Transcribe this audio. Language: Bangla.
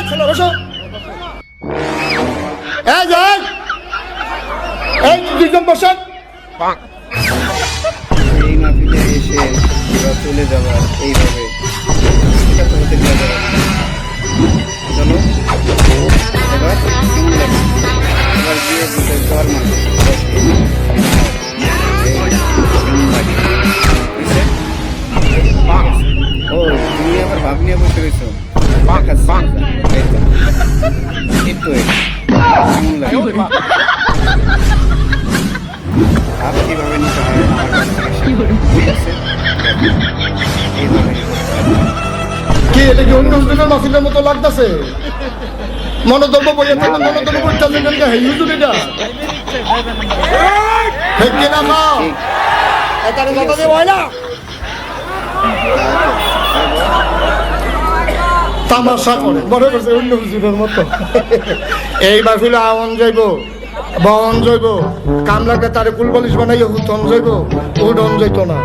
চলো বসো। এই যাই, এই দুজন বসেন। এই মাহফিলে এসে ওরা চলে যাবার এইভাবে, এটা তো হতে দেওয়া যাবে না। চলো এবার কেমন লাগে, এবার গিয়ে দুটো চর মারো। ও তুমি আবার ভাব নিয়ে বসে রয়েছো, একটু কেমন লাগে ভাব কিভাবে নিতে হয় আমার কাছ থেকে শেখো। ঠিক আছে, এইভাবে কি এটা কি অন্য হুজুরের মাহফিলের মতো লাগতেছে? মনোদর্ব বইয়ে থাকলে মনোদর্ব বইতেছে কেন? হেই হুজুর এটা হেই কে না খাও এটারে কথা দিয়ে হয় না। তামাশা করে মনে করছে অন্য হুজুরের মতো। এই মাহফিলে আওয়ান যাইব, বহন যাইব, কাম লাগলে তারে কুলবালিশ বানাইয়া হুতন যাইব, উডন যাইতো না।